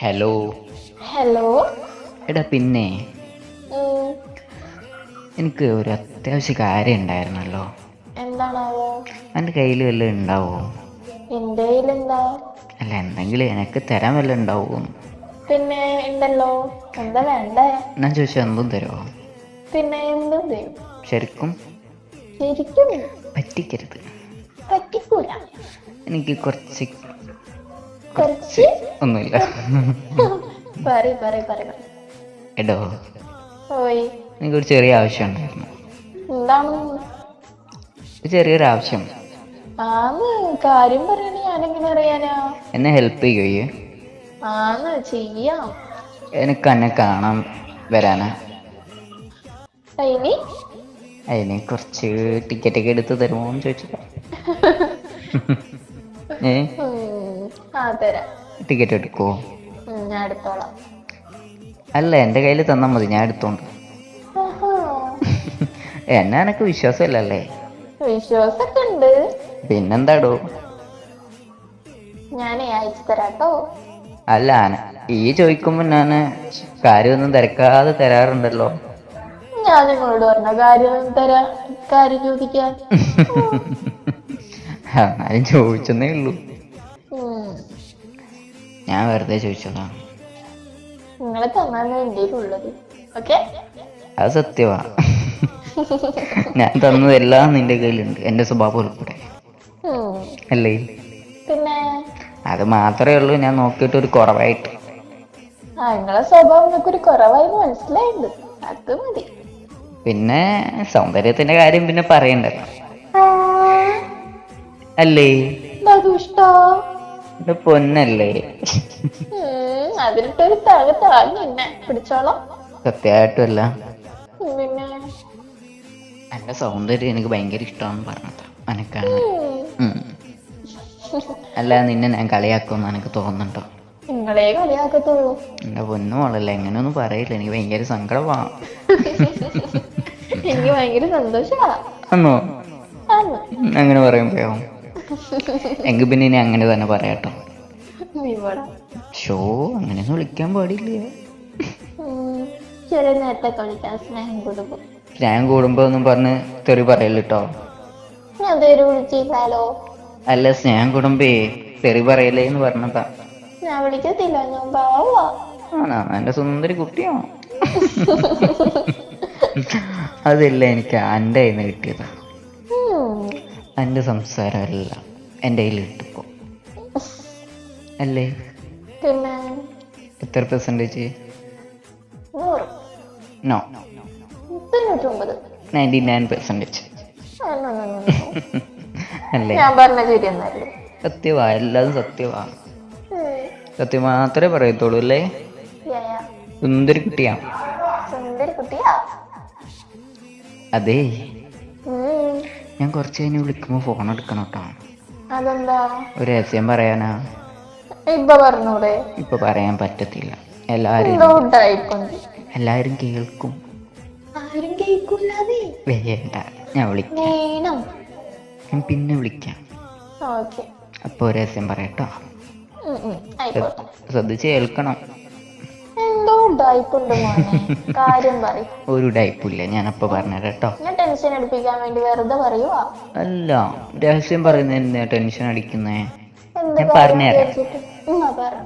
Hello. Hello. എടാ പിന്നെ ഉം, എനിക്ക് ഒരു അത്യാവശ്യ കാര്യം ഉണ്ടായിരുന്നല്ലോ. എന്താണാവോ? എൻ്റെ കയ്യിൽ വല്ലതും ഉണ്ടാവോ? എന്റെ കയ്യിലെന്താ? അല്ല, എന്തെങ്കിലും എനിക്ക് തരാൻ വല്ലതും ഉണ്ടാവുമോ? പിന്നെ ഉണ്ടല്ലോ. എന്താ വേണ്ടേ? ഞാൻ ചോദിച്ചാൽ എന്തും തരുമോ? പിന്നെ എന്തും തരും. ശരിക്കും? ശരിക്കും പറ്റിക്കരുത്. പറ്റിക്കൂല. എനിക്ക് കുറച്ച് കുറച്ച് ഒന്നുമില്ല. പറ. എടോ, ഓയ്, എനിക്കൊരു ചെറിയ ആവശ്യം ഉണ്ടായിരുന്നു. എന്താണ്? ഒരു ചെറിയൊരു ആവശ്യം. ആന്ന് കാര്യം പറയണ ഞാനെങ്ങനെ അറിയാനാ? എന്നെ ഹെൽപ്പ് ചെയ്യുകയെ. ആന്ന് ചെയ്യാം. എനിക്ക് എന്നെ കാണാൻ വരാനാ. ഇനി അതിന് കുറച്ച് ടിക്കറ്റൊക്കെ എടുത്ത് തരുമോ എന്ന് ചോദിച്ചതാ. തരാം. ടിക്കറ്റ് എടുക്കുമോ? ഞാൻ എടുത്തോളാം. അല്ല, എൻ്റെ കയ്യിൽ തന്നാൽ മതി, ഞാൻ എടുത്തോണ്ട്. ആഹാ. എന്നെ എനക്ക് വിശ്വാസമില്ലല്ലേ? വിശ്വാസൊക്കെ ഉണ്ട്. പിന്നെന്താടോ? ഞാനേ അയച്ചു തരാട്ടോ. അല്ല, ഈ ചോദിക്കുമ്പോൾ ഞാൻ കാര്യമൊന്നും തിരക്കാതെ തരാറുണ്ടല്ലോ. ഞാൻ നിങ്ങളോട് പറഞ്ഞ കാര്യം ചോദിക്കാൻ. എന്നാലും ചോദിച്ചെന്നേ ഉള്ളൂ. ഉം. ഞാൻ വെറുതെ ചോദിച്ചതാ. നിങ്ങളെ തന്നാണ് എൻ്റെ ഉള്ളത്. ഓക്കെ. അത് സത്യമാ. ഞാൻ തന്നതെല്ലാം നിന്റെ കയ്യിലുണ്ട്, എൻ്റെ സ്വഭാവം ഉൾപ്പെടെ. അല്ലേ? പിന്നെ അത് മാത്രമേ ഉള്ളൂ ഞാൻ നോക്കിയിട്ട് ഒരു കുറവായിട്ട്. നിങ്ങളെ സ്വഭാവം നിങ്ങൾക്ക് ഒരു കുറവായി മനസ്സിലായിട്ടുണ്ട്. അത് മതി. പിന്നെ സൗന്ദര്യത്തിന്റെ കാര്യം പിന്നെ പറയണ്ടല്ലോ. അല്ലേ? ഇഷ്ടോ? എന്റെ പൊന്നല്ലേ? അതിലിട്ടൊരു താങ്ങി എന്നെ പിടിച്ചോളാം. സത്യമായിട്ടുമല്ല, പിന്നെ എന്റെ സൗന്ദര്യം എനിക്ക് ഭയങ്കര ഇഷ്ടമാണെന്ന് പറഞ്ഞതാ എനക്കാണ്. അല്ല, നിന്നെ ഞാൻ കളിയാക്കുമെന്ന് എനിക്ക് തോന്നുന്നുണ്ടോ? നിങ്ങളെ കളിയാക്കത്തുള്ളൂ. എന്റെ പൊന്നു മോളല്ലേ, എങ്ങനെയൊന്നും പറയില്ല, എനിക്ക് ഭയങ്കര സങ്കടമാ. എനിക്ക് ഭയങ്കര സന്തോഷമാ. ആന്നോ? അങ്ങനെ പറയുമ്പോഴോ? എങ്കിൽ പിന്നെ ഇനി അങ്ങനെ തന്നെ പറയാട്ടോ. ഷോ, അങ്ങനെയൊന്നും വിളിക്കാൻ പാടില്ലേ. ചെറിയ നേരത്തെ കളിക്കാൻ സ്നേഹം കൂടുമ്പോ. സ്നേഹം കൂടുമ്പോ ഒന്നും പറഞ്ഞ് തെറി പറയല്ലോ കേട്ടോ. ഞാൻ പേര് വിളിച്ചില്ലാലോ. അല്ല, സ്നേഹം കൂടുമ്പേ തെറി പറയല്ലേ എന്ന് പറഞ്ഞതാ. ഞാൻ വിളിക്കത്തില്ല, ഞാൻ പാവാ. ആണോ? എന്റെ സുന്ദരി കുട്ടിയാണോ? അതല്ല, എനിക്ക് എൻ്റെ കയ്യിൽ നിന്ന് കിട്ടിയതാ. എൻ്റെ സംസാരമല്ല എൻ്റെ കയ്യിൽ കിട്ടിപ്പോ. അല്ലേ? പിന്നെ എത്ര പെർസെൻറ്റേജ്? 100. നോ, 99. 99%. അല്ലേ? ഞാൻ പറഞ്ഞ ശരിയെന്നല്ലേ? സത്യവാ, എല്ലാതും സത്യവാ. സത്യം മാത്രമേ പറയത്തുള്ളൂ അല്ലേ? സുന്ദരി കുട്ടിയാ. സുന്ദരി കുട്ടിയാ. അതേ, ഞാൻ കുറച്ച് കഴിഞ്ഞ് വിളിക്കുമ്പോ ഫോൺ എടുക്കണം കേട്ടോ. അതെന്താ? ഒരു രഹസ്യം പറയാനാ. ഇപ്പൊ പറഞ്ഞൂടെ? ഇപ്പൊ പറയാൻ പറ്റത്തില്ല, എല്ലാരും കേൾക്കും. ആരും കേൾക്കൂലേ? വേണ്ട, ഞാൻ വിളിക്കാം. ഞാൻ പിന്നെ വിളിക്കാം. അപ്പൊ ഒരു രഹസ്യം പറയട്ടോ. ശ്രദ്ധിച്ച് കേൾക്കണം. ഒരു ഡൈപ്പില്ല, ഞാൻ അപ്പൊ പറഞ്ഞേട്ടോ. ടെൻഷൻ അടിപ്പിക്കാൻ വേണ്ടി വെറുതെ പറയുവാ. അല്ല, രഹസ്യം പറയുന്നതിന് ടെൻഷൻ അടിക്കുന്നേ. ഞാൻ പറഞ്ഞുതരാം.